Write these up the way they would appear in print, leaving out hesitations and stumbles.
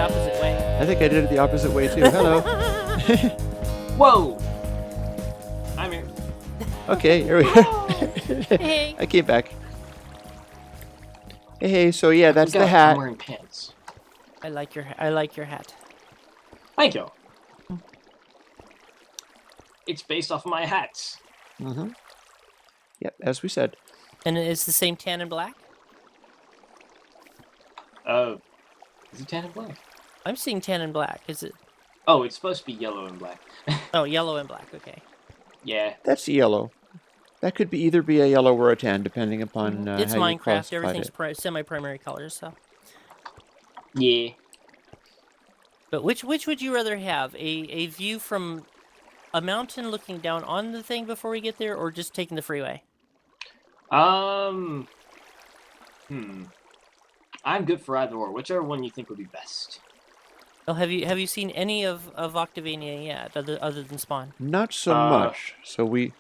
opposite way. I think I did it the opposite way too. Hello. Whoa! I'm here. Okay, here we go. Hey. I came back. Hey, so yeah, that's the I'm hat. wearing pants. I like your hat. Thank you. It's based off of my hats. Mm-hmm. Yep, as we said. And it's the same tan and black? Is it tan and black? I'm seeing tan and black. Is it? Oh, it's supposed to be yellow and black. Oh, yellow and black. Okay. Yeah. That's yellow. That could be either be a yellow or a tan, depending upon It's how you Minecraft. classified Everything's semi-primary colors. So. Yeah. But which would you rather have? A view from a mountain looking down on the thing before we get there, or just taking the freeway? I'm good for either or. Whichever one you think would be best. Oh, have you seen any of Octavania yet, other than Spawn? Not so much. So we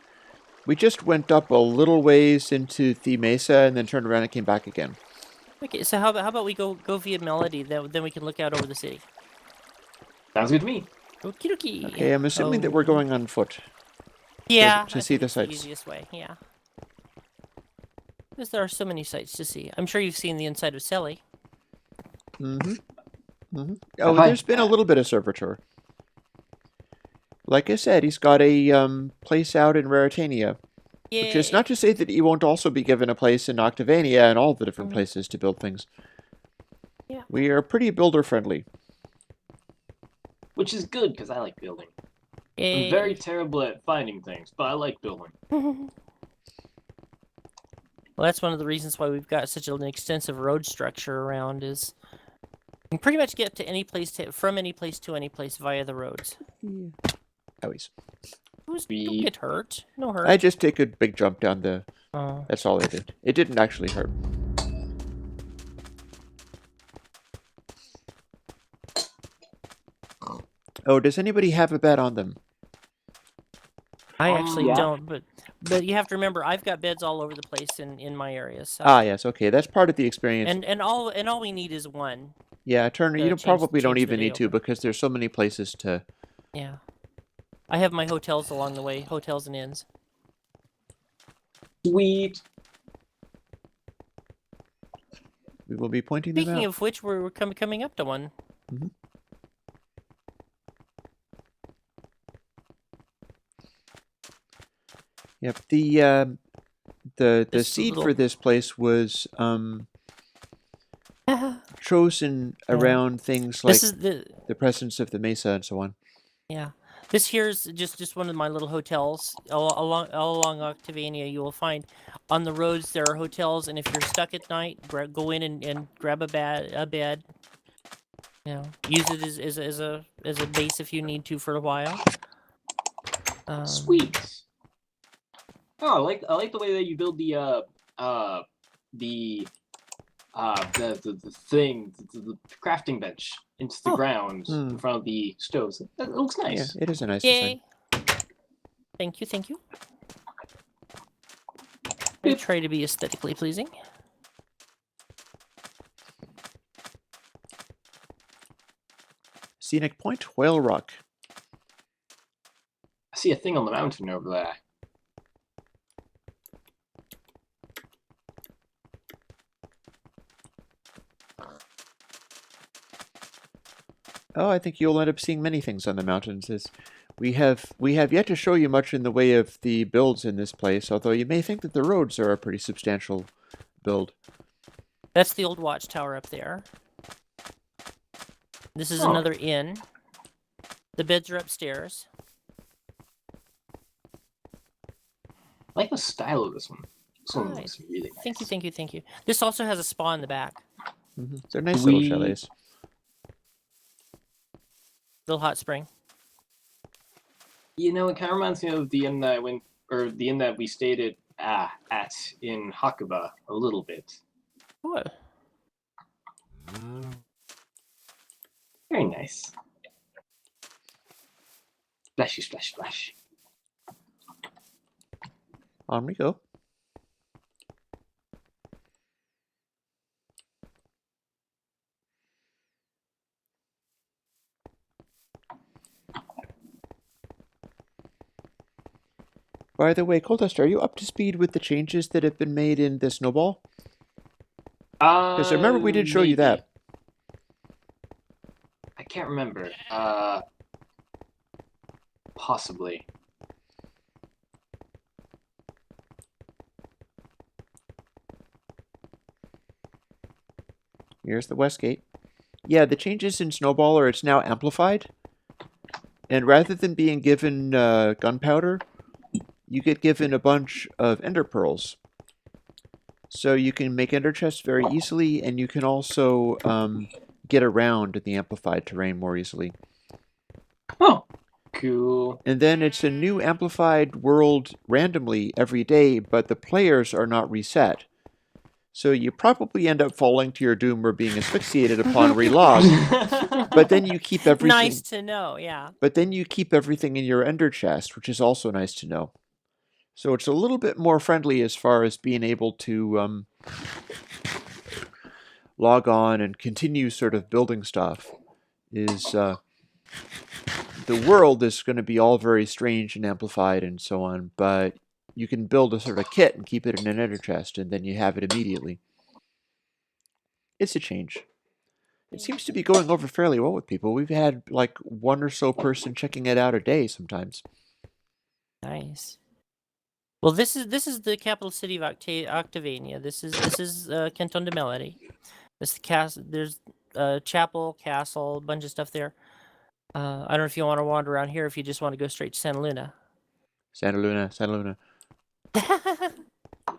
just went up a little ways into the mesa and then turned around and came back again. Okay, so how about we go via Melody, then we can look out over the city. Sounds good to me. Okie dokie. Okay, I'm assuming that we're going on foot. Yeah, to I see think the it's sights. the easiest way. Yeah, because there are so many sights to see. I'm sure you've seen the inside of Selly. Mm-hmm. Mm-hmm. Oh, there's been a little bit of servitor. Like I said, he's got a place out in Raritania. Yeah. Which is not to say that he won't also be given a place in Octavania and all the different places to build things. Yeah. We are pretty builder-friendly. Which is good, because I like building. Yay. I'm very terrible at finding things, but I like building. Well, that's one of the reasons why we've got such an extensive road structure around. Is you can pretty much get to any place from any place to any place via the roads. Always. Don't get hurt. No hurt. I just take a big jump down the... Oh. That's all I did. It didn't actually hurt. Oh, does anybody have a bed on them? I actually Yeah. don't, but you have to remember, I've got beds all over the place in my areas. So. Ah, yes, okay. That's part of the experience. And all we need is one. Yeah, Turner, you probably don't change the even day need to over. because there's so many places to... Yeah. I have my hotels along the way, hotels and inns. Sweet. We will be pointing them out. Speaking of which, we're coming up to one. Mm-hmm. Yep, the seed for this place was chosen around things like the presence of the mesa and so on. Yeah. This here's just one of my little hotels. All along Octavania, you will find on the roads there are hotels, and if you're stuck at night, go in and grab a bed. You know, use it as a base if you need to for a while. Sweet. Oh, I like the way that you build the thing, the crafting bench into the ground in front of the stoves. That looks nice. Yeah, it is a nice design. Thank you. I try to be aesthetically pleasing. Scenic Point, Whale Rock. I see a thing on the mountain over there. Oh, I think you'll end up seeing many things on the mountains. As we have yet to show you much in the way of the builds in this place, although you may think that the roads are a pretty substantial build. That's the old watchtower up there. This is another inn. The beds are upstairs. I like the style of this one. This one looks really nice. Thank you. This also has a spa in the back. Mm-hmm. They're nice little chalets. Little hot spring. You know, it kind of reminds me of the inn that the inn that we stayed at in Hakuba a little bit. What? Very nice. Splashy, splash, splash. On we go. By the way, CoalDust, are you up to speed with the changes that have been made in the snowball? Because I remember we did show you Maybe. that. I can't remember. Possibly. Here's the west gate. Yeah, the changes in Snowball are it's now amplified. And rather than being given gunpowder, you get given a bunch of ender pearls. So you can make ender chests very easily, and you can also get around in the amplified terrain more easily. Oh, cool. And then it's a new amplified world randomly every day, but the players are not reset. So you probably end up falling to your doom or being asphyxiated upon relog. But then you keep everything. Nice to know, yeah. But then you keep everything in your ender chest, which is also nice to know. So it's a little bit more friendly as far as being able to log on and continue sort of building stuff. The world is going to be all very strange and amplified and so on, but you can build a sort of kit and keep it in an ender chest, and then you have it immediately. It's a change. It seems to be going over fairly well with people. We've had like one or so person checking it out a day sometimes. Nice. Well, this is the capital city of Octavania. This is Canton de Melody. This there's a chapel, castle, a bunch of stuff there. I don't know if you want to wander around here. If you just want to go straight to Santa Luna. Santa Luna, Santa Luna.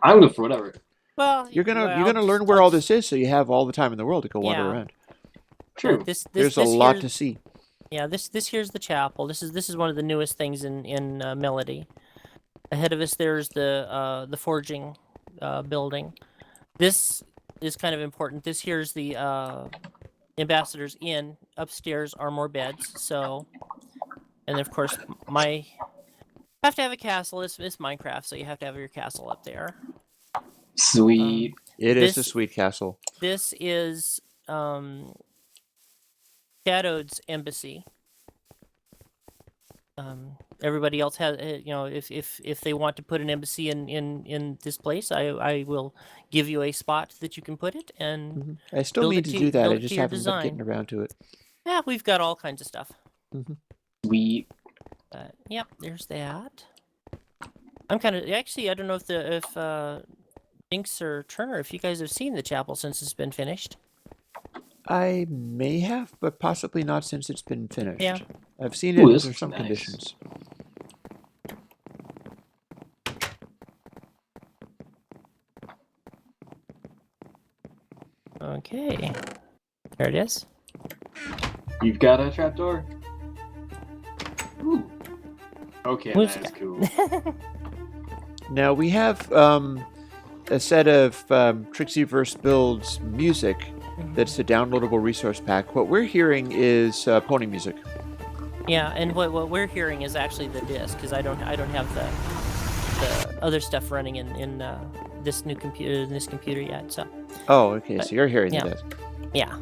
I'm good for whatever. Well, You're gonna learn where all this is, so you have all the time in the world to go wander Yeah. around. True. There's a lot to see. Yeah, this here's the chapel. This is one of the newest things in Melody. Ahead of us, there's the forging building. This is kind of important. This here's the ambassador's inn. Upstairs are more beds. So, and of course, have to have a castle. It's Minecraft, so you have to have your castle up there. Sweet. It is a sweet castle. This is Shadow's embassy. Everybody else has, if they want to put an embassy in this place, I will give you a spot that you can put it. And I still build need it to to- do that. build I it just to your haven't been getting design. around to it. yeah, we've got all kinds of stuff. Sweet. But yep, there's that. I'm kind of actually. I don't know if Jinx or Turner, if you guys have seen the chapel since it's been finished. I may have, but possibly not since it's been finished. Yeah. I've seen Ooh, it this under looks some nice. conditions. Okay, there it is. You've got a trapdoor? Ooh. Okay, Music. that's cool. Now we have a set of Trixieverse Builds music that's a downloadable resource pack. What we're hearing is pony music. Yeah, and what we're hearing is actually the disc, because I don't have the other stuff running in this new computer yet. So Oh, okay. But- So you're hearing yeah. the disc. yeah,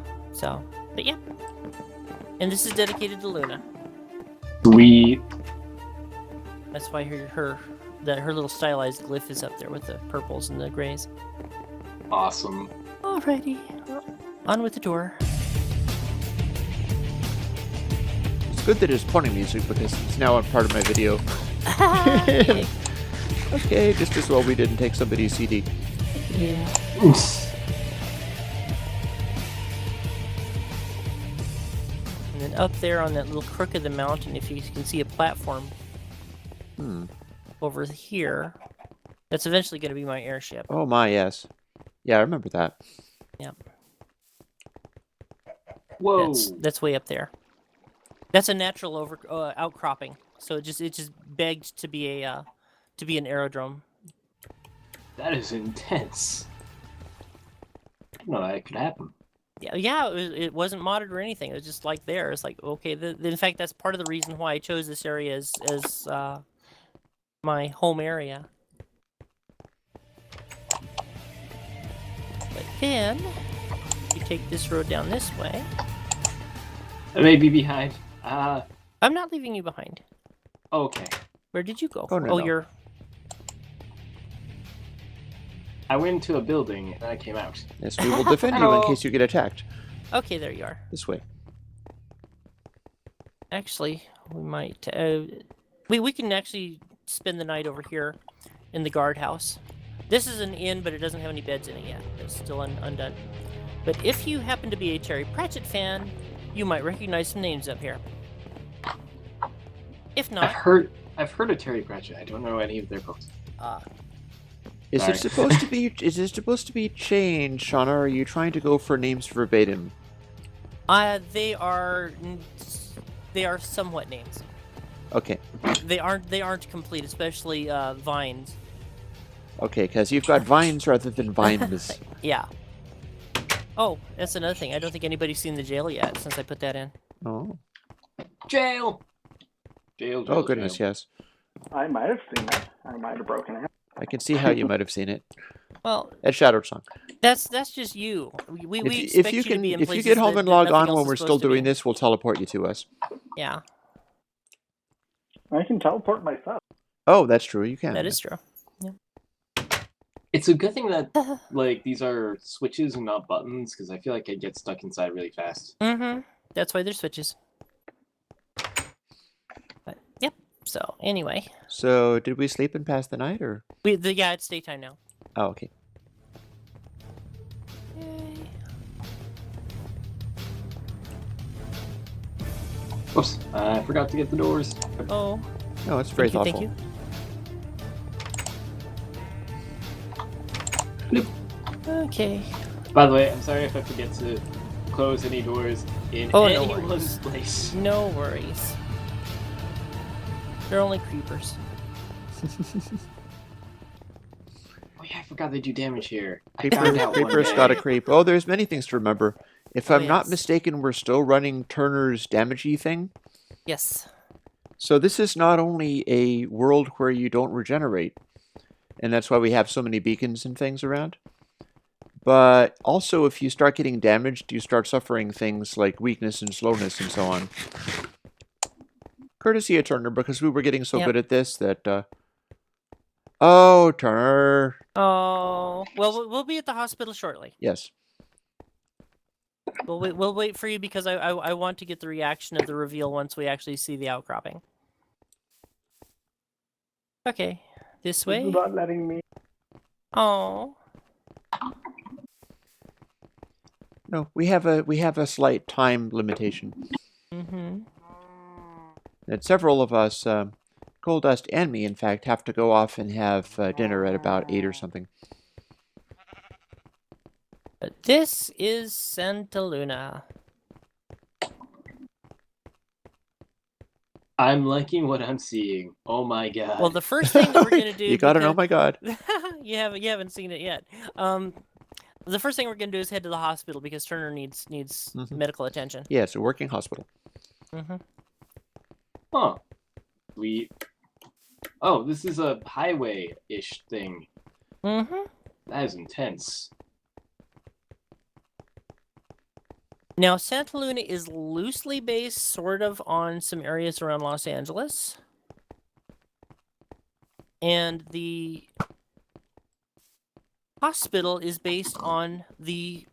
but yeah, and this is dedicated to Luna. Sweet. That's why her little stylized glyph is up there with the purples and the grays. Awesome. Alrighty, on with the tour. It's good that it's pony music because it's now a part of my video. Okay. Okay, just as well we didn't take somebody's CD. Yeah. And then up there on that little crook of the mountain, if you can see a platform over here, that's eventually going to be my airship. Oh my, yes. Yeah, I remember that. Yep. Whoa. That's way up there. That's a natural outcropping, so it just begged to be an aerodrome. That is intense. I didn't know that could happen. Yeah, it wasn't modded or anything. It was just like there. It's like, okay. In fact, that's part of the reason why I chose this area as my home area. But then, you take this road down this way. I may be behind. I'm not leaving you behind. Okay. Where did you go? Oh, no, no. You're I went into a building and I came out. Yes, we will defend you in Hello. case you get attacked. Okay, there you are. This way. Actually, we might. We can actually spend the night over here in the guardhouse. This is an inn, but it doesn't have any beds in it yet. It's still undone. But if you happen to be a Terry Pratchett fan, you might recognize some names up here. If not, I've heard of Terry Pratchett. I don't know any of their books. Is Sorry. it supposed to be? Is it supposed to be changed, Shauna? Or are you trying to go for names verbatim? they are somewhat names. Okay. They aren't complete, especially vines. Okay, because you've got vines rather than vines. Yeah. Oh, that's another thing. I don't think anybody's seen the jail yet since I put that in. Oh. Jail. Jail. Oh goodness, yes. I might have seen it. I might have broken it. I can see how you might have seen it. Well, At Shadowed Song. that's just you. We If expect you you to be in if you places get home that and log nothing on else when is we're still supposed to be. doing this, we'll teleport you to us. Yeah, I can teleport myself. Oh, that's true. You can. that is true. It's a good thing that like these are switches and not buttons, because I feel like I'd get stuck inside really fast. Mm-hmm. That's why there's switches. But yep. So anyway, So, did we sleep and pass the night, or? yeah, it's daytime now. Oh, okay. Yay. Oops, I forgot to get the doors. Oh, No, it's very thank you, thoughtful. thank you. Okay. By the way, I'm sorry if I forget to close any doors in Oh, no anyone's worries. place. No worries. They're only creepers. Oh yeah, I forgot they do damage here. Creeper's got a creep. Oh, there's many things to remember. If Oh, I'm not yes. mistaken, we're still running Turner's damagey thing. Yes. So this is not only a world where you don't regenerate, and that's why we have so many beacons and things around. But also, if you start getting damaged, you start suffering things like weakness and slowness and so on. Courtesy of Turner, because we were getting so Yep. good at this that... Oh, Turner. Oh, well, we'll be at the hospital shortly. Yes. We'll wait for you because I want to get the reaction of the reveal once we actually see the outcropping. Okay, this This way. is not letting me. Oh, No, we have a slight time limitation. mm-hmm. And several of us, CoalDust and me, in fact, have to go off and have dinner at about 8 or something. But this is Santa Luna. I'm liking what I'm seeing. Oh my god. Well, the first thing that we're gonna do. You gotta know, because- my god. you haven't seen it yet. The first thing we're gonna do is head to the hospital because Turner needs Mhm. medical attention. Yeah, it's a working hospital. Mm-hmm. Huh. Oh, this is a highway-ish thing. Mm-hmm. That is intense. Now, Santa Luna is loosely based, sort of, on some areas around Los Angeles. And the hospital is based on the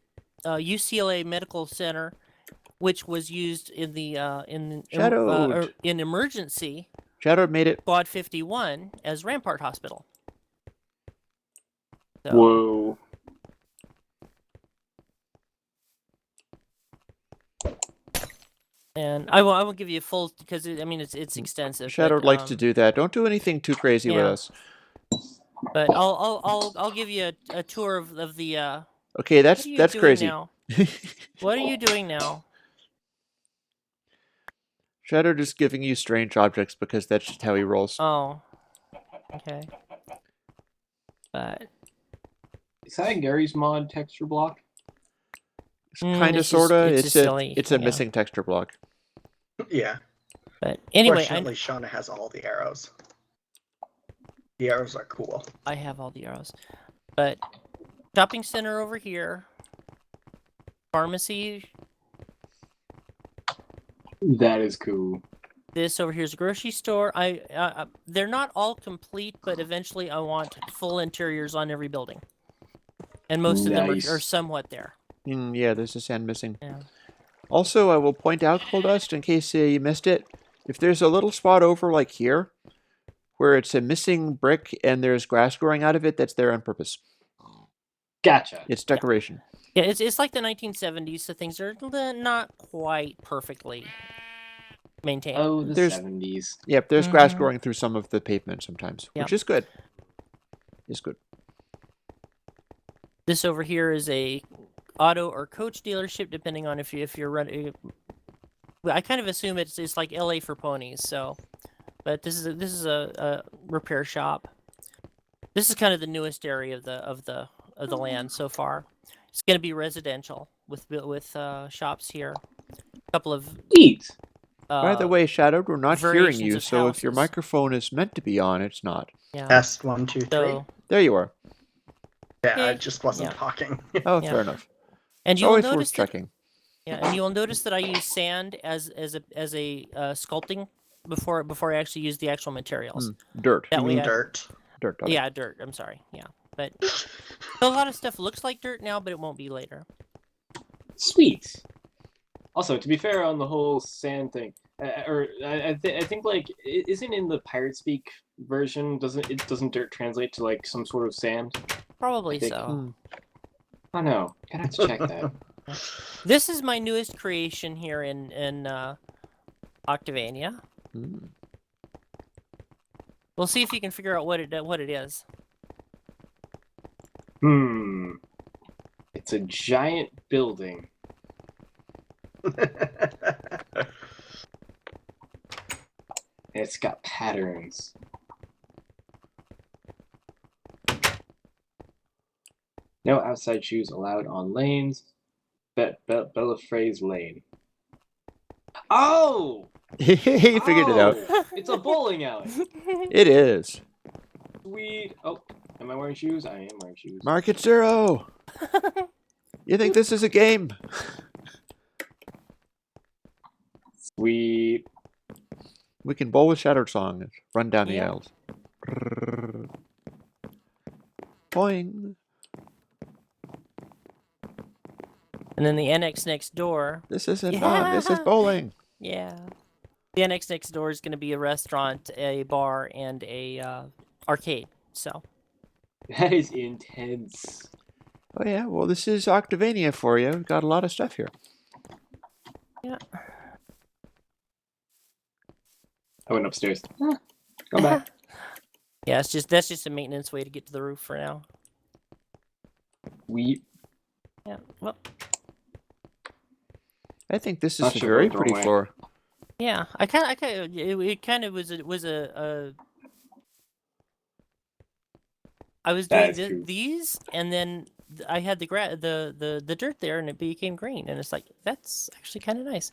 UCLA Medical Center, which was used in the Shadowed. in emergency Shadow made it. Squad 51 as Rampart Hospital. So, Whoa. and I won't give you a full because it's extensive. Shadow but, likes to do that. Don't do anything too crazy with yeah. us. But I'll give you a tour of the. Okay, What that's are you that's doing crazy. now? What are you doing now? Shadow just giving you strange objects because that's just how he rolls. Oh, okay. But Is that a Gary's Mod texture block? Kind of, it's just- sorta. it's It's just a silly, it's a yeah. missing texture block. Yeah. But anyway, Fortunately, Shauna has all the arrows. The arrows are cool. I have all the arrows. But shopping center over here. Pharmacy. That is cool. This over here is a grocery store. They're not all complete, but eventually I want full interiors on every building. and most of them are Nice. somewhat there. Yeah, there's a sand missing. Yeah. Also, I will point out, CoalDust, in case you missed it, if there's a little spot over like here, where it's a missing brick and there's grass growing out of it, that's there on purpose. Gotcha. It's decoration. Yeah, it's like the 1970s, so things are not quite perfectly maintained. Oh, the There's- 70s. Yep, there's grass Mhm. growing through some of the pavement sometimes, Yep. which is good. Is good. This over here is a auto or coach dealership, depending on if you're running. Well, I kind of assume it's like LA for ponies. So, but this is a repair shop. This is kind of the newest area of the land so far. It's going to be residential with shops here. A couple of Sweet. By the way, Shadowed, we're not hearing variations you, of so if your houses. microphone is meant to be on, it's not. yeah. Test 1, 2, 3. So There you are. Yeah, I Okay. just wasn't Yeah. talking. Oh, Yeah. fair enough. and It's you will always notice worth that, checking. yeah, and you will notice that I use sand as a sculpting before I actually use the actual materials. Dirt. That You way mean I- dirt? Dirt. okay. Yeah, dirt. I'm sorry. Yeah, but a lot of stuff looks like dirt now, but it won't be later. Sweet. Also, to be fair on the whole sand thing, I think like isn't in the Pirate Speak version doesn't dirt translate to like some sort of sand? Probably I think- so. I don't know. Gotta have to check that. This is my newest creation here in Octavania. Hmm. We'll see if you can figure out what it is. It's a giant building. And it's got patterns. No outside shoes allowed on lanes. Bellafraise Lane. Oh! He figured it out. Oh! It's a bowling alley. It is. Sweet. Oh, am I wearing shoes? I am wearing shoes. Market Zero. You think this is a game? Sweet. We can bowl with Shattered Song and run down the Yeah. aisles. Boing. And then the annex next door. This isn't fun. This is Yeah. bowling. Yeah. The annex next door is going to be a restaurant, a bar, and a arcade. So. That is intense. Oh yeah, well this is Octavania for you. We've got a lot of stuff here. Yeah. I went upstairs. Go back. Yeah, that's just a maintenance way to get to the roof for now. We Yeah. Well. I think this is Not a sure very what pretty throwaway. floor. Yeah. It kind of was a. I was doing That is true. these, and then I had the dirt there, and it became green, and it's like that's actually kind of nice.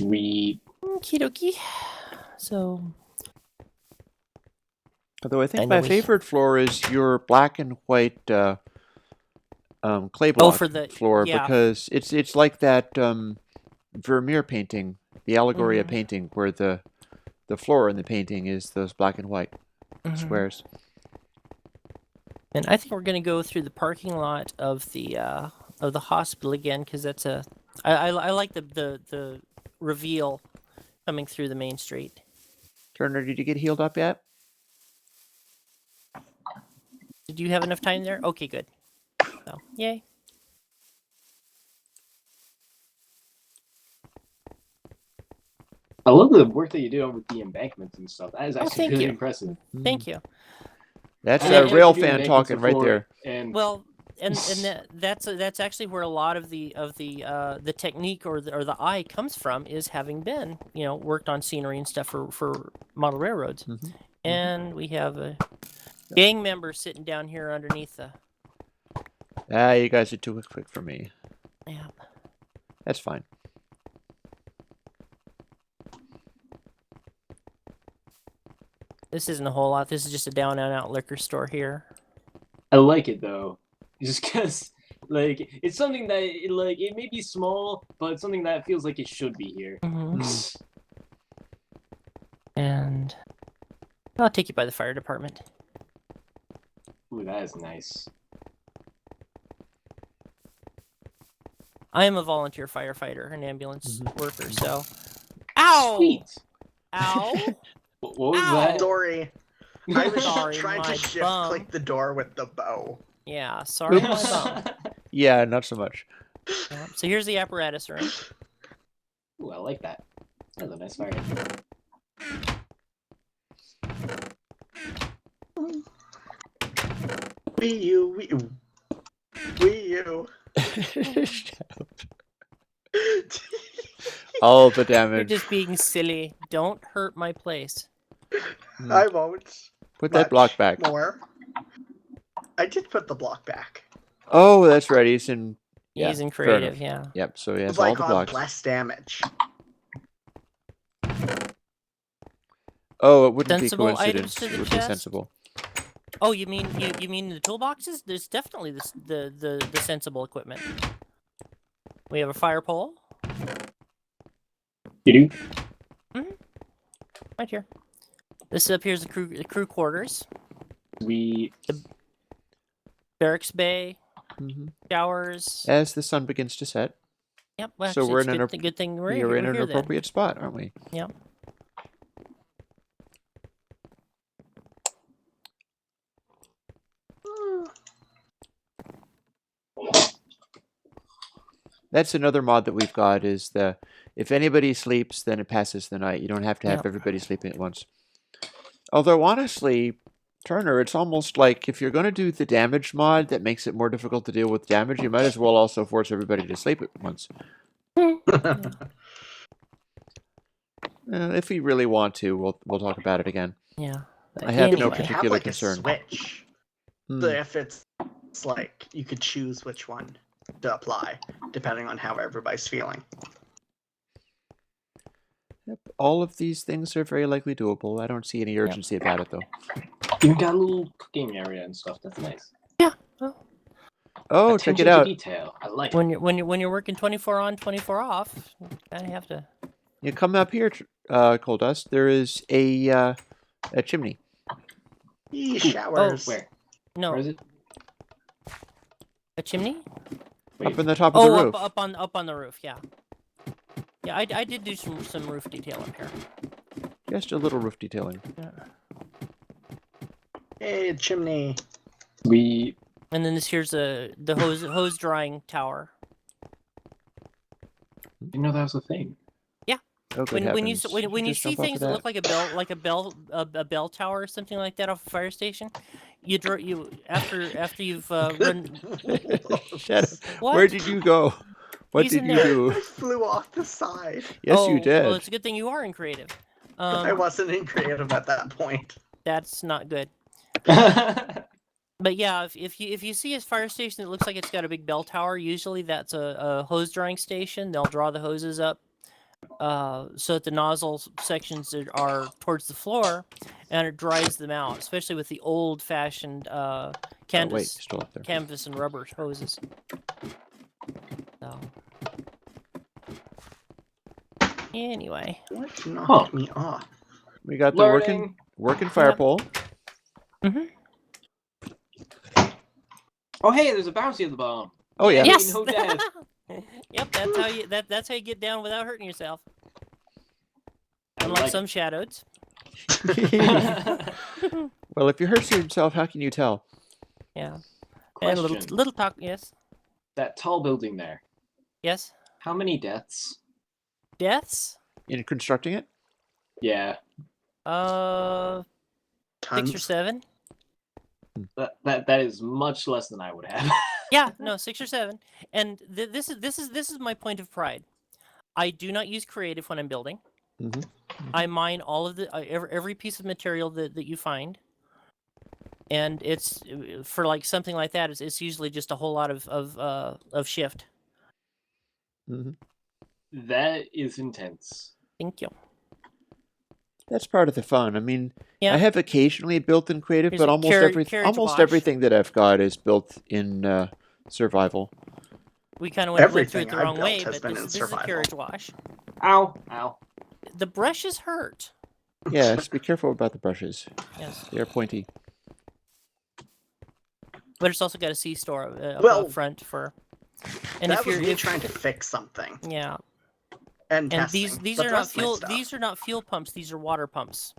we Okie dokie. So Although I think I know my we- favorite floor is your black and white clay block for the- floor yeah. because it's like that Vermeer painting, the Allegoria Mhm. painting, where the floor in the painting is those black and white Mhm. squares. And I think we're gonna go through the parking lot of the hospital again because that's I like the reveal coming through the main street. Turner, did you get healed up yet? Did you have enough time there? Okay, good. So, yay. I love the work that you do over the embankments and stuff. That is actually thank really you. impressive. Thank you. That's And a then rail you do fan embankments talking right before, there. And Well, and that's actually where a lot of the technique or the eye comes from is having been worked on scenery and stuff for model railroads. Mhm. And we have a gang member sitting down here underneath the. You guys are too quick for me. Yeah. That's fine. This isn't a whole lot. This is just a down and out liquor store here. I like it though, just because like it's something that it may be small, but it's something that feels like it should be here. Mm-hmm. And I'll take you by the fire department. Ooh, that is nice. I am a volunteer firefighter and ambulance worker, so. Ow! Sweet. Ow! What was Ow! that? Sorry. I was Sorry, trying to my shift bum. click the door with the bow. Yeah, sorry, my bum. Yeah, not so much. Yeah. So here's the apparatus room. Ooh, I like that. That's a nice fire. Wee you, wee you. Wee you. All the You're damage. just being silly. Don't hurt my place. I won't. Put that block Much back. More. I did put the block back. Oh, that's right. He's in. Yeah, He's in fair creative, enough. yeah. Yep. So he has It's all like the on blocks. less damage. Oh, it wouldn't Sensible be items coincidence. to the It would be chest? sensible. Oh, you mean the toolboxes? There's definitely the sensible equipment. We have a fire pole. You do? Right here. This up here is the crew quarters. We Barracks bay. Hmm. Showers. As the sun begins to set, Yep. Well, so actually, we're it's in an good thing we are in we're an here then. appropriate spot, aren't we? Yep. That's another mod that we've got is the if anybody sleeps, then it passes the night. You don't have to have Yep. everybody sleeping at once. Although honestly, Turner, it's almost like if you're going to do the damage mod that makes it more difficult to deal with damage, you might as well also force everybody to sleep at once. If we really want to, we'll talk about it again. Yeah. I have no Anyway. You have particular like concern. a switch. Hmm. If it's like you could choose which one to apply, depending on how everybody's feeling. Yep. All of these things are very likely doable. I don't see any urgency about it, though. even got a little cooking area and stuff. That's nice. Yeah. Well, Oh, check Attention it to out. detail. I like when it. when you're working 24 on, 24 off, you kind of have to. You come up here, CoalDust. There is a chimney. Yee, Ooh, showers. Where? No, Where is it? a chimney. Wait, Up in the top of the Oh, roof. up on the roof. Yeah. Yeah, I did do some roof detail up here. Just a little roof detailing. Yeah. Hey, chimney. we And then here's the hose drying tower. didn't know that was a thing. Oh, good When you heavens. when you just see jump off of things that look like a bell tower or something like that off a fire station, you after you've run. Shut up. What? Where did you go? What He's did in you there. do? I flew off the side. Yes, Oh, you did. Well, it's a good thing you are in creative. I wasn't in creative at that point. That's not good. That's But yeah, if you see a fire station that looks like it's got a big bell tower, usually that's a hose drying station. They'll draw the hoses up so that the nozzle sections are towards the floor, and it dries them out, especially with the old-fashioned Oh, wait, canvas, still up there. canvas and rubber hoses. So anyway, What knocked me off? We got the working fire Yep. pole. Oh, hey, there's a bouncy at the bottom. Oh yeah. yes. No death. Yep, that's how you get down without hurting yourself. I Unlike like some shadows. Well, if you hurt yourself, how can you tell? Yeah. And a Question. little talk. Yes. That tall building there. Yes. How many deaths? Deaths. In constructing it? Yeah, 6 or Tons. 7. that is much less than I would have. Yeah, no, 6 or 7. And this is my point of pride. I do not use creative when I'm building. Mm-hmm. I mine all of the every piece of material that you find, and it's for like something like that. It's usually just a whole lot of shift. Mm-hmm. That is intense. Thank you. That's part of the fun. I mean, Yeah. I have occasionally built in creative, Here's but a almost carriage wash. everything that I've got is built in survival. We kind of went through Everything it the I've wrong built way, has but been this in is a survival. carriage wash. Ow, ow. The brushes hurt. Yes, be careful about the brushes. Yes. They are pointy. but it's also got a C store up Well, front for. And that if was you're me trying to fix something yeah, and and testing. these but are the not rest of my fuel. stuff- These are not fuel pumps. These are water pumps,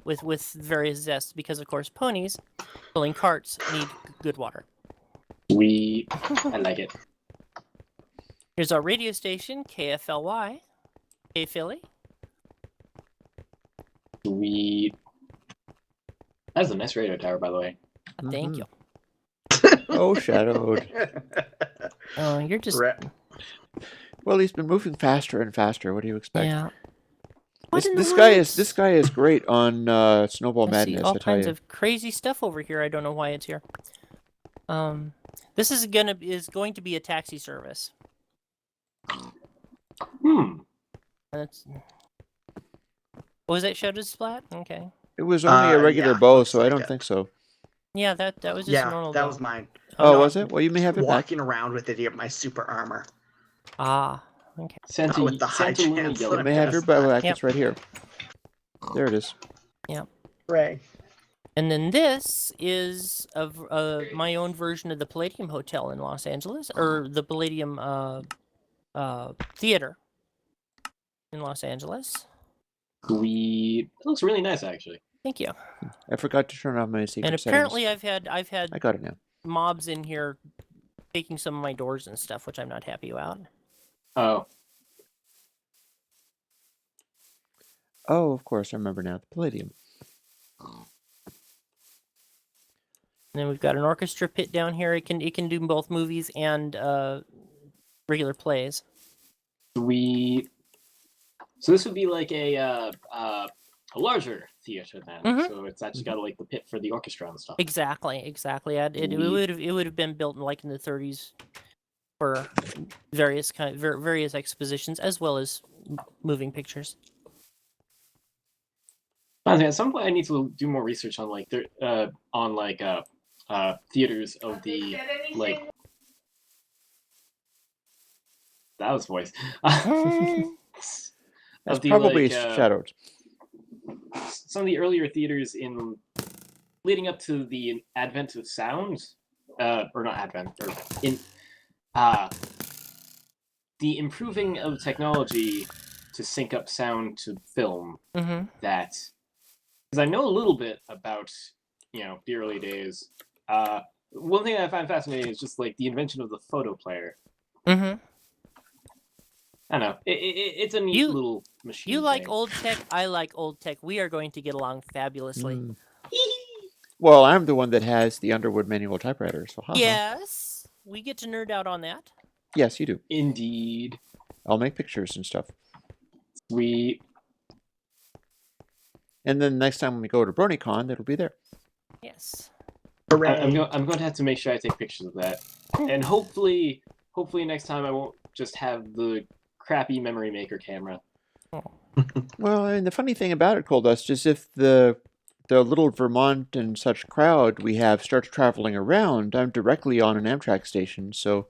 with various zests because of course ponies pulling carts need good water. Sweet. I like it. Here's our radio station, KFLY, K Philly. Sweet. That's a nice radio tower, by the way. Thank you. Oh, shadowed. Oh, you're just Well, he's been moving faster and faster. What do you expect? yeah. What in the This guy woods? is great on Snowball I see Madness. all I tell kinds you. of crazy stuff over here. I don't know why it's here. This is going to be a taxi service. That's. What was that Shadowed Splat? Okay. It was only a regular yeah, bow, looks so I like don't it. think so. Yeah, that was just Yeah, normal. that bow. was mine. Oh, Not was it? Well, you may have it back. walking around with it to get my super armor. Ah, okay. Santa, with the high Santa Luna chance that yellow. You may have your Yes. bow back. Yep. It's right here. There it is. Ray. And then this is of my own version of the Palladium Hotel in Los Angeles, or the Palladium Theater in Los Angeles. Sweet. It looks really nice, actually. Thank you. I forgot to turn on my secret And settings. apparently, I've had I got it now. mobs in here taking some of my doors and stuff, which I'm not happy about. Oh. Oh, of course, I remember now. The Palladium. And then we've got an orchestra pit down here. It can do both movies and regular plays. Sweet. So this would be like a larger theater then. Mhm. So it's actually got like the pit for the orchestra and stuff. Exactly. It would have been built in the 30s for various various expositions as well as moving pictures. Honestly, at some point, I need to do more research on theaters of the like. That was voice. That's of the, probably like, shadowed. Some of the earlier theaters in leading up to the advent of sound, or not advent, or in the improving of technology to sync up sound to film. Mm-hmm. That, because I know a little bit about the early days. One thing that I find fascinating is just like the invention of the photo player. Mm-hmm. I don't know. It's a neat little machine. You like thing. old tech. I like old tech. We are going to get along fabulously. Well, I'm the one that has the Underwood manual typewriter, so haha. Yes, we get to nerd out on that. Yes, you do. Indeed. I'll make pictures and stuff. Sweet. And then next time when we go to BronyCon, it'll be there. Yes. I'm going to have to make sure I take pictures of that, and hopefully next time I won't just have the crappy memory maker camera. Well, and the funny thing about it, CoalDust, is if the little Vermont and such crowd we have starts traveling around, I'm directly on an Amtrak station, so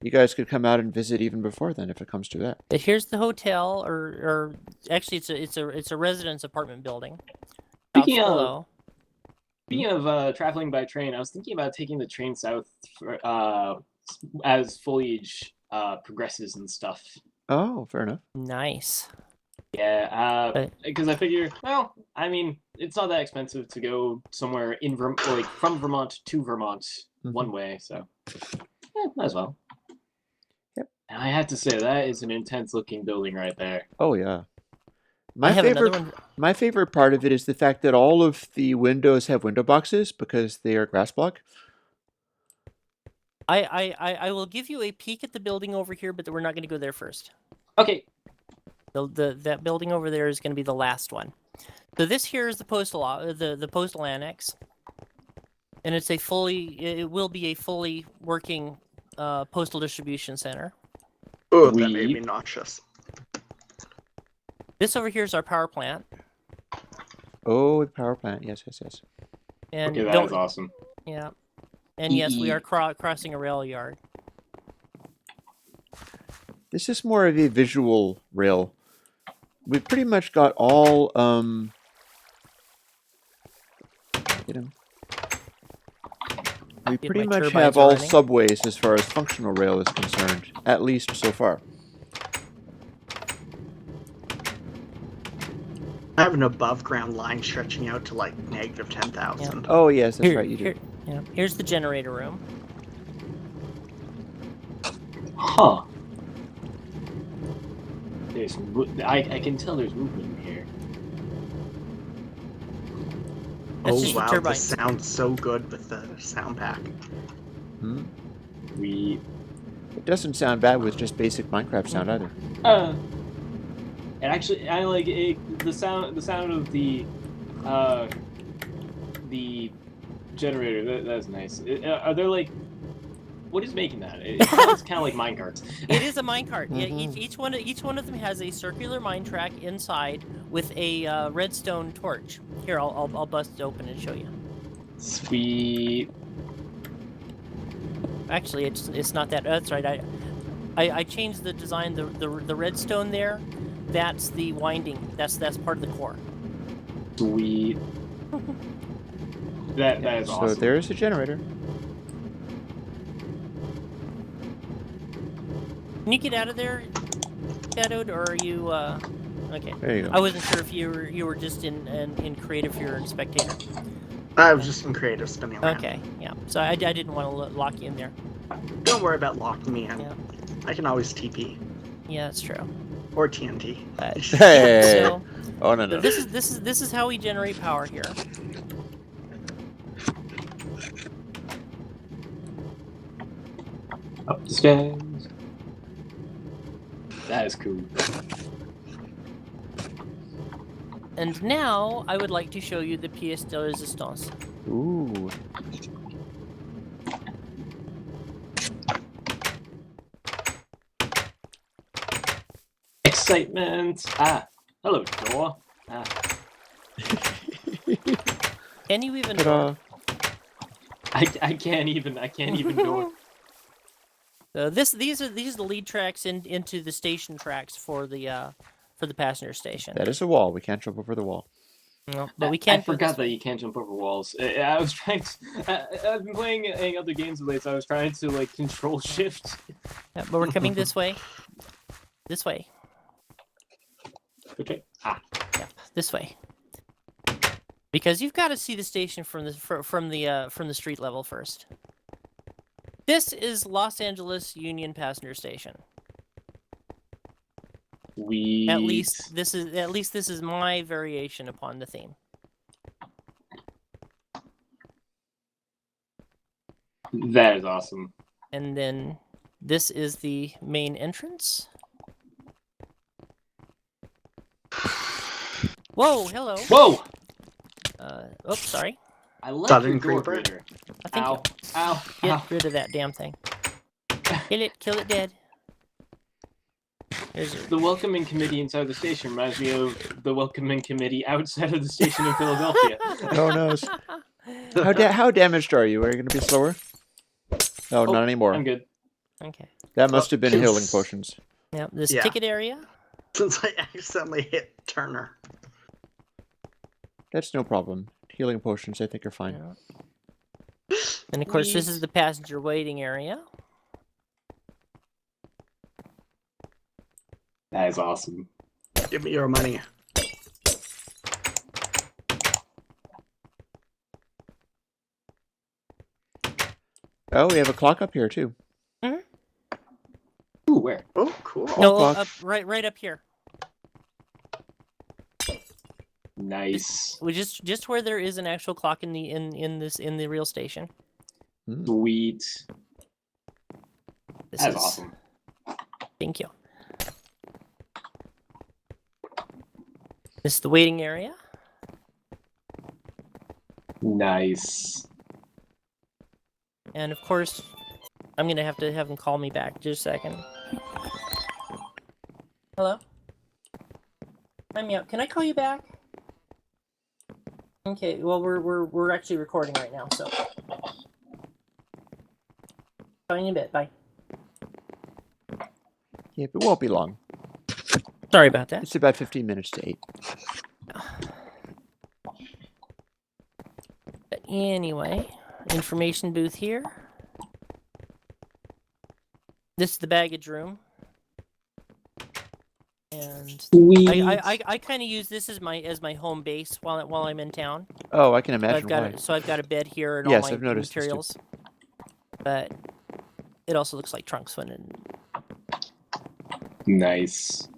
you guys could come out and visit even before then if it comes to that. But here's the hotel, or actually, it's a residence apartment building. Speaking below. of traveling by train, I was thinking about taking the train south as foliage progresses and stuff. Oh, fair enough. Nice. Yeah, because I figure, well, I mean, it's not that expensive to go somewhere in from Vermont to Vermont one way, so might as well. Yep. And I have to say that is an intense-looking building right there. Oh yeah. I have another one. My favorite part of it is the fact that all of the windows have window boxes because they are grass block. I will give you a peek at the building over here, but we're not going to go there first. Okay. That building over there is going to be the last one. So this here is the postal annex, and it will be a fully working postal distribution center. Oh, that made me nauseous. This over here is our power plant. Oh, the power plant. Yes. And Okay, that is awesome. Yeah. And yes, we are crossing a rail yard. This is more of a visual rail. We've pretty much got all We Get pretty my much turbines have all running. subways as far as functional rail is concerned, at least so far. I have an above ground line stretching out to like negative 10,000. Oh yes, that's Here, right, you do. yeah, here's the generator room. Huh. There's I can tell there's movement in here. That's Oh just the wow, turbines. this sounds so good with the sound pack. Hmm? We It doesn't sound bad with just basic Minecraft sound either. and actually I like it, the sound of the generator. That's nice. Are there like what is making that? It sounds kind of like minecarts. It is a minecart. Yeah, Mhm. each one of them has a circular mine track inside with a redstone torch. Here, I'll bust it open and show you. Sweet. Actually, it's not that. That's right. I changed the design. The redstone there, that's the winding. That's part of the core. Sweet. That is So awesome. there's the generator. Can you get out of there, Shadowed, or are you? Okay. There you go. I wasn't sure if you were just in creative, you're in spectator. I was just in creative spinning around. Okay, yeah. So I didn't want to lock you in there. Don't worry about locking me in. Yeah. I can always TP Yeah, that's true. or TNT. Hey! So Oh no no. this is how we generate power here. Up the stairs. That is cool. And now I would like to show you the pièce de résistance. Ooh. Excitement. Ah. Hello, door. Ah. Can you even? Ta-da. I can't even door. So these are the lead tracks into the station tracks for the passenger station. That is a wall. We can't jump over the wall. No, but we I can't. forgot that you can't jump over walls. I was trying to. I've been playing other games of late, so I was trying to like control shift. Yeah, but we're coming this way. This way. Okay. Ah. Yeah, this way. Because you've got to see the station from the street level first. This is Los Angeles Union Passenger Station. At least this is my variation upon the theme. That is awesome. And then this is the main entrance. Whoa, hello. Whoa! Oops, sorry. I like Sudden your door creeper. grader. Thank Ow! you. Ow! Get Ow! rid of that damn thing. Kill it dead. The welcoming committee inside the station reminds me of the welcoming committee outside of the station in Philadelphia. Oh no. How damaged are you? Are you going to be slower? No, not anymore. I'm good. Okay. That must have been Well, healing since- potions. Now this Yeah. ticket area. Since I accidentally hit Turner. That's no problem. Healing potions, I think, are fine. Yeah. And of course, this is the passenger waiting area. That is awesome. Give me your money. Oh, we have a clock up here too. Ooh, where? Oh, cool. No, clock. up right up here. Nice. We just where there is an actual clock in the real station. Hmm. Sweet. This That's is awesome. Thank you. This is the waiting area. Nice. And of course, I'm gonna have to have them call me back. Just a second. Hello? I'm out. Can I call you back? Okay. Well, we're actually recording right now, so. Call you in a bit. Bye. Yeah, it won't be long. Sorry about that. It's about 15 minutes to 8. But anyway, information booth here. This is the baggage room. And Sweet. I kind of use this as my home base while I'm in town. Oh, I can So imagine why. I've got a bed here and Yes, all my I've noticed this too. materials. But it also looks like trunks when Nice.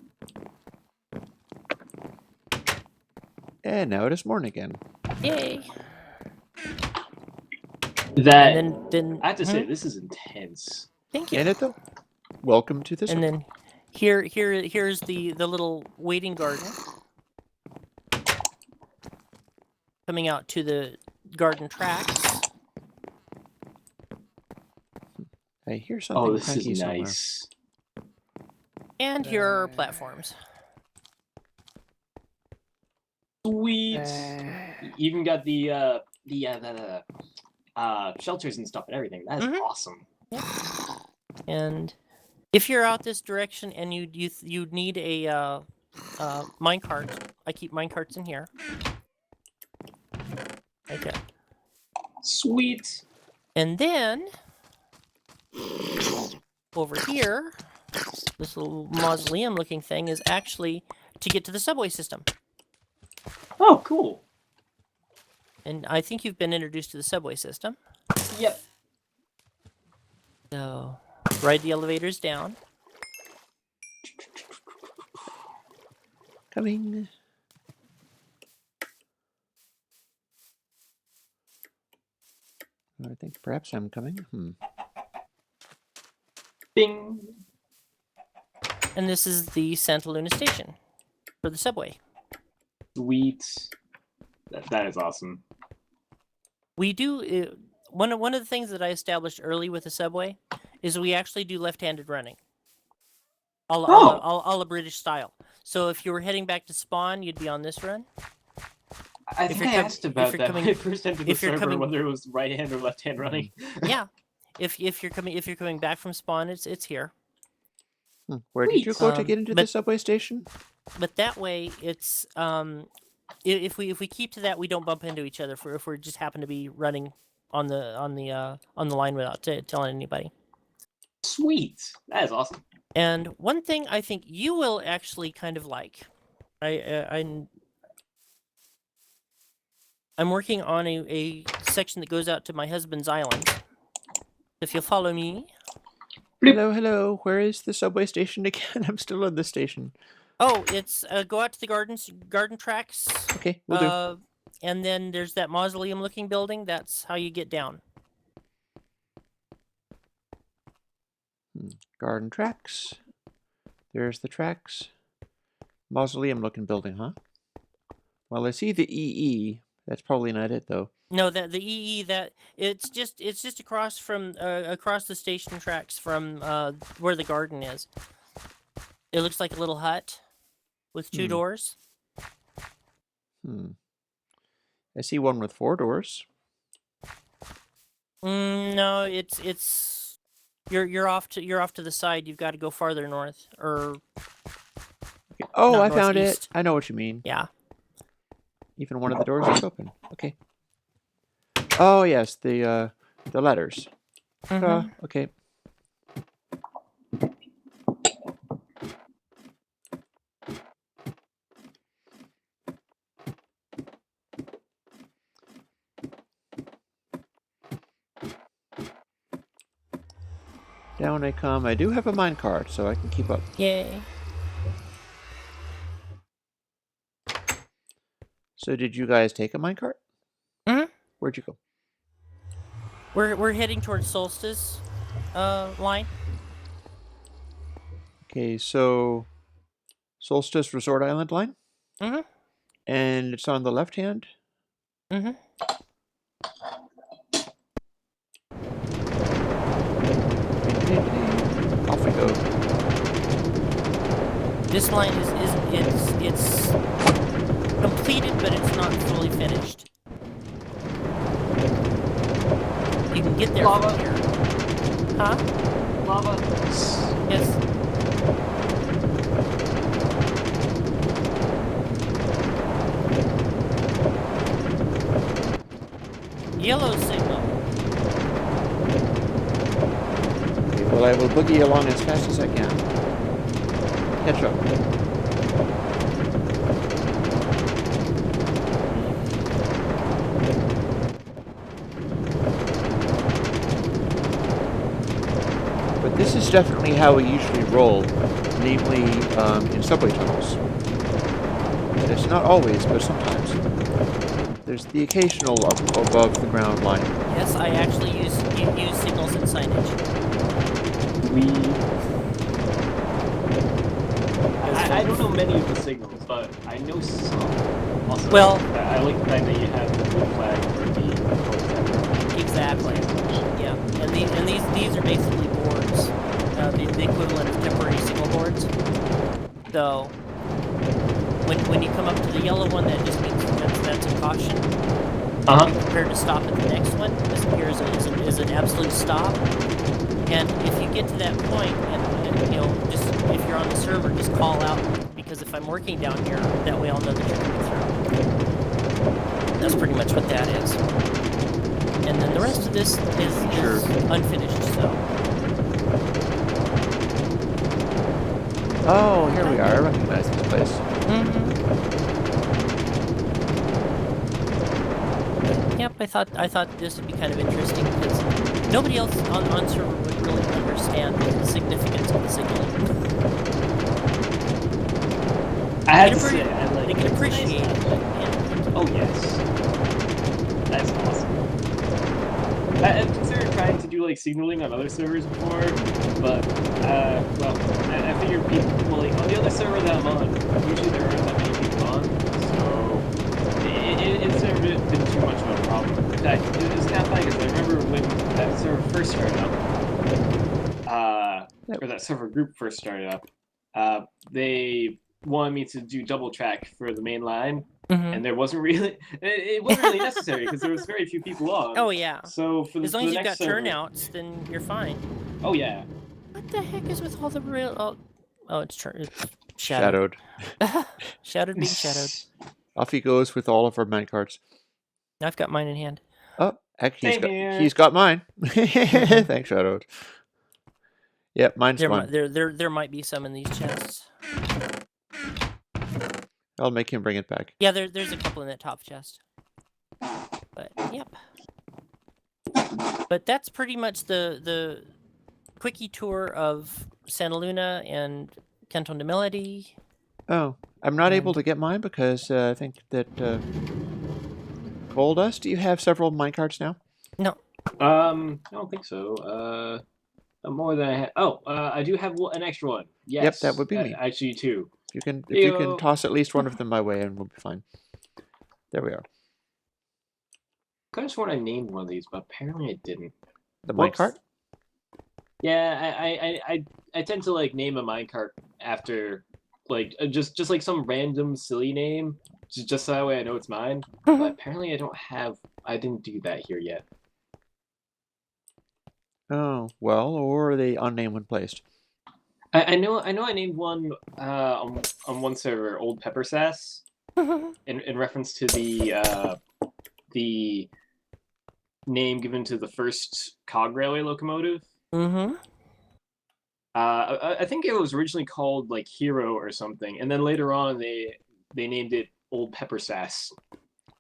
And now it is morning again. yay. That And then I have to say, this is intense. thank you. Ain't it though? Welcome to this And one. then here's the little waiting garden. Coming out to the garden tracks. I hear something Oh, this cranky is somewhere. nice. And here are platforms. Sweet. You even got the shelters and stuff and everything. That is awesome. Yep. And if you're out this direction and you need a minecart, I keep minecarts in here. Okay. Sweet. And then over here, this little mausoleum-looking thing is actually to get to the subway system. Oh, cool. And I think you've been introduced to the subway system. Yep. So ride the elevators down. Coming. I think perhaps I'm coming. Bing. And this is the Santa Luna station for the subway. Sweet. That is awesome. We do one of the things that I established early with the subway is we actually do left-handed running. All a British style. So if you were heading back to spawn, you'd be on this run. I think I asked about that when I first entered the server, whether it was right hand or left hand running. Yeah. If you're coming back from spawn, it's here. Where did you go to get into the subway station? But that way, it's if we keep to that, we don't bump into each other. If we just happen to be running on the line without telling anybody. Sweet, that is awesome. And one thing I think you will actually kind of like, I'm working on a section that goes out to my husband's island. If you'll follow me. Hello, hello. Where is the subway station again? I'm still on the station. Oh, it's go out to the garden tracks. Okay, we'll do. And then there's that mausoleum-looking building. That's how you get down. Garden tracks. There's the tracks. Mausoleum-looking building, huh? Well, I see the EE. That's probably not it, though. No, the EE that it's just across from across the station tracks from where the garden is. It looks like a little hut with two doors. I see one with 4 doors. No, it's you're off to the side. You've got to go farther north or. Oh, I found it. I know what you mean. Yeah. Even one of the doors is open. Okay. Oh yes, the letters. Okay. Down I come. I do have a minecart, so I can keep up. Yay. So did you guys take a minecart? Where'd you go? We're heading towards Solstice line. Okay, so Solstice Resort Island line? And it's on the left hand? Off we go. This line it's completed, but it's not fully finished. You can get there from here. Huh? Lava. Yes. Yellow signal. will boogie along as fast as I can. Catch up. But this is definitely how we usually roll, namely in subway tunnels. It's not always, but sometimes. There's the occasional above the ground line. Yes, I actually use signals and signage. I don't know many of the signals, but I know some. Also, Well- I like the fact that you have the blue flag for the cul-de-sac. Exactly. Yeah, and these are basically boards, the equivalent of temporary signal boards. So when you come up to the yellow one, that just means that's a caution. Uh-huh. Be prepared to stop at the next one. This here is an absolute stop. And if you get to that point, and you know, just if you're on the server, just call out, because if I'm working down here, that way I'll know that you're coming through. That's pretty much what that is. And then the rest of this is Sure. unfinished, so. Oh, here we are. I recognize this place. Yep, I thought this would be kind of interesting because nobody else on server would really understand the significance of the signaling. I had to They say, can I like. They can appreciate it. But, yeah. Oh yes, that's awesome. I've considered trying to do like signaling on other servers before, but well, I figure people like on the other server that I'm on, usually there aren't that many people on, so it's never been too much of a problem. In fact, it's kind of funny because I remember when that server first started up, or that server group first started up, they wanted me to do double track for the main line. And there wasn't really, it wasn't really necessary because there was very few people on. Oh yeah. So for the As long as the you've next got server, turnouts, then you're fine. oh yeah, What the heck is with all the real? Oh, it's shadowed. Shadowed. Shadowed being shadowed. Off he goes with all of our minecarts. I've got mine in hand. Oh, heck, Same here. he's got mine. Thanks, Shadowed. Yep, mine's There, fine. there might be some in these chests. I'll make him bring it back. Yeah, there's a couple in that top chest. But yep. But that's pretty much the quickie tour of Santa Luna and Canton de Melody. Oh, I'm not able And- to get mine because I think that CoalDust, do you have several minecarts now? No. I don't think so. More than I had. Oh, I do have an extra one. Yes. that would be me. Actually, two. If you Yo. can toss at least one of them my way, and we'll be fine. There we are. I could have sworn I named one of these, but apparently I didn't. The Whoops. minecart? Yeah, I tend to like name a minecart after like just like some random silly name, just so that way I know it's mine. But apparently I didn't do that here yet. Oh, well, or are they unnamed when placed? I know I named one on one server, Old Pepper Sass, in reference to the name given to the first cog railway locomotive. Mm-hmm. I think it was originally called like Hero or something, and then later on they named it Old Pepper Sass,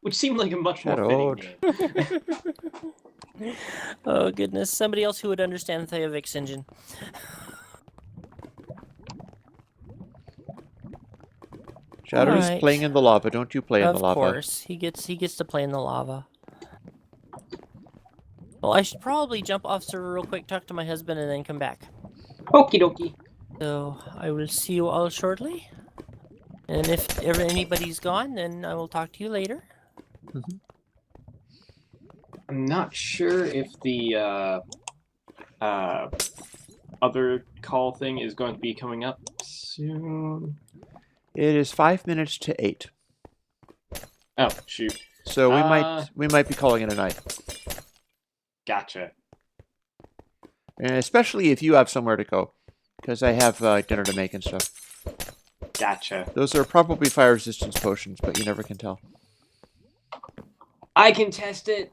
which seemed like a much more fitting name. Oh goodness, somebody else who would understand the Theovix engine. Shadow's Alright. playing in the lava. Don't you play in Of the lava? course, he gets to play in the lava. Well, I should probably jump off server real quick, talk to my husband, and then come back. Okie dokie. So I will see you all shortly. And if ever anybody's gone, then I will talk to you later. I'm not sure if the other call thing is going to be coming up soon. It is 5 minutes to 8. Oh shoot! So we might be calling it a night. Gotcha. And especially if you have somewhere to go. Because I have dinner to make and stuff. Gotcha. Those are probably fire resistance potions, but you never can tell. I can test it.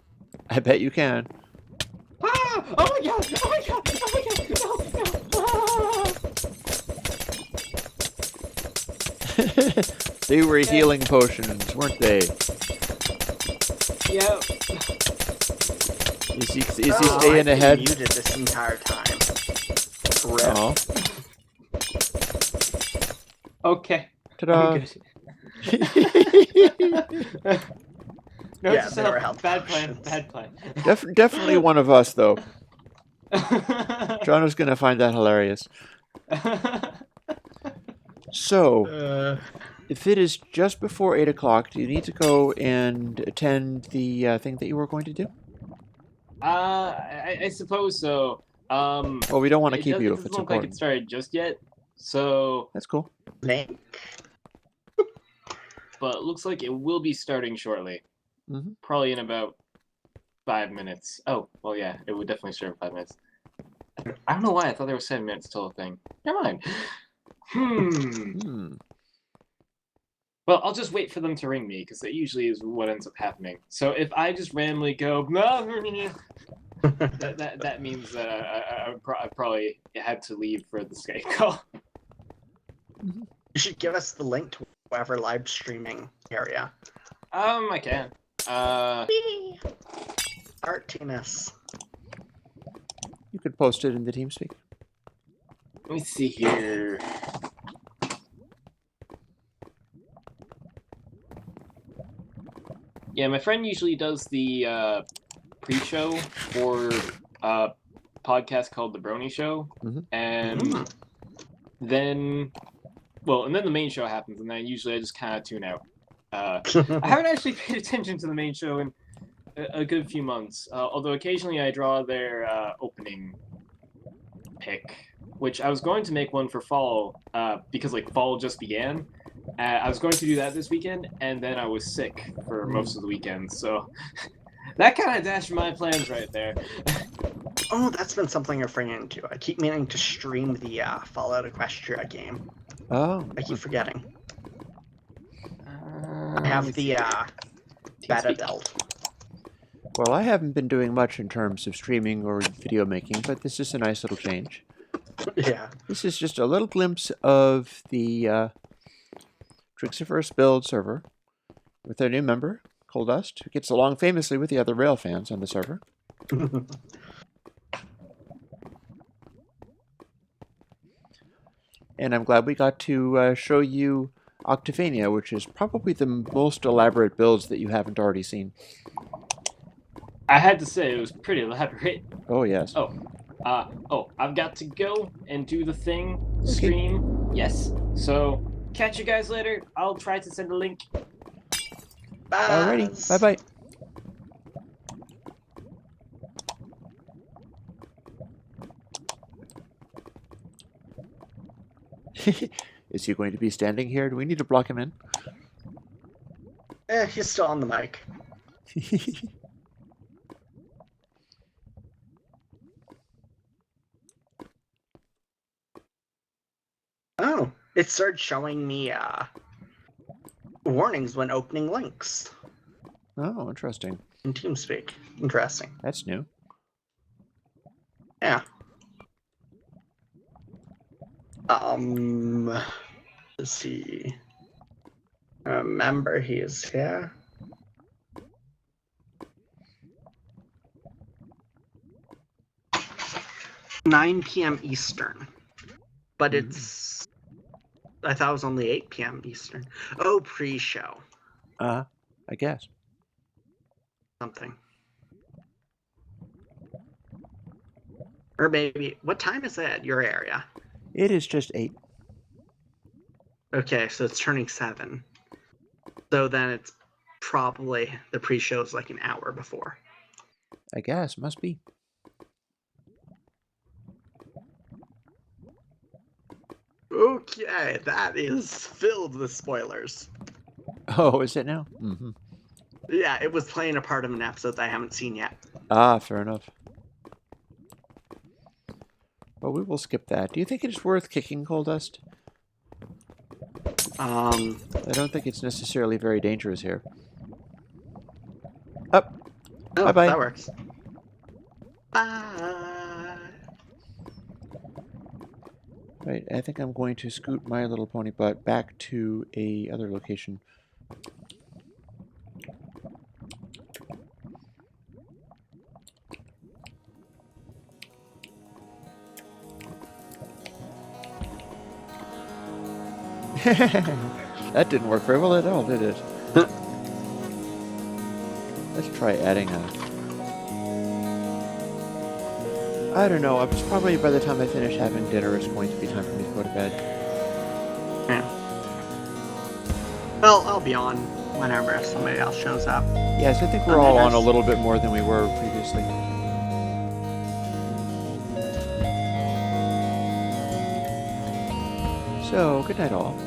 I bet you can. Ah! Oh my god! Oh my god! Oh my god! No! No! They were healing potions, weren't they? Yeah. Is he Oh, staying I've been ahead? muted this entire time. Rip. Oh, Okay. I'm ta-da! good. No, Yeah, it's there were a health bad plan. potions. Bad plan. Definitely one of us, though. John is going to find that hilarious. So, if it is just before 8 o'clock, do you need to go and attend the thing that you were going to do? I suppose so. Well, we don't want to keep you it if doesn't it's look like it important. started just yet. So, That's cool. Link. but it looks like it will be starting shortly. Mm-hmm. Probably in about 5 minutes. Oh, well, yeah, it would definitely start in 5 minutes. I don't know why I thought there was 7 minutes till the thing. Never mind. Well, I'll just wait for them to ring me, because that usually is what ends up happening. So if I just randomly go, that means that I probably had to leave for the Skype call. You should give us the link to whatever live streaming area. I can. Artiness. You could post it in the TeamSpeak. Let me see here. Yeah, my friend usually does the pre-show for a podcast called The Brony Show, and then the main show happens, and then usually I just kind of tune out. I haven't actually paid attention to the main show in a good few months, although occasionally I draw their opening pick, which I was going to make one for fall, because like fall just began. I was going to do that this weekend, and then I was sick for most of the weekend, so that kind of dashed my plans right there. Oh, that's been something I'm bringing into. I keep meaning to stream the Fallout Equestria game. Oh. I keep forgetting. I Let me have see the here. beta TeamSpeak. build. Well, I haven't been doing much in terms of streaming or video making, but this is a nice little change. Yeah. This is just a little glimpse of the Trixieverse Builds server with their new member, CoalDust, who gets along famously with the other Rail fans on the server. And I'm glad we got to show you Octavania, which is probably the most elaborate builds that you haven't already seen. I had to say it was pretty elaborate. Oh, yes. I've got to go and do the thing, stream. Yes. So, catch you guys later. I'll try to send a link. Alrighty. Bye-bye. Is he going to be standing here? Do we need to block him in? He's still on the mic. Oh, it started showing me warnings when opening links Oh, interesting. in TeamSpeak. Interesting. That's new. Yeah. Let's see. Remember, he is here. $9 p.m. Eastern, but it's. I thought it was only 8 p.m. Eastern. Oh, pre-show. I guess. Something. Or maybe, what time is it at your area? It is just 8. Okay, so it's turning 7. So then it's probably, the pre-show is like an hour before. I guess. Must be. Okay, that is filled with spoilers. Oh, is it now? Mm-hmm. Yeah, it was playing a part of an episode that I haven't seen yet. Ah, fair enough. Well, we will skip that. Do you think it's worth kicking CoalDust? I don't think it's necessarily very dangerous here. Up. Oh, Bye-bye. that works. Bye. Right, I think I'm going to scoot my little pony butt back to a other location. That didn't work very well at all, did it? Let's try adding a... I don't know, it's probably by the time I finish having dinner, it's going to be time for me to go to bed. Yeah. Well, I'll be on whenever somebody else shows up. Yes, I think we're all on a little bit more than we were previously. So, good night all.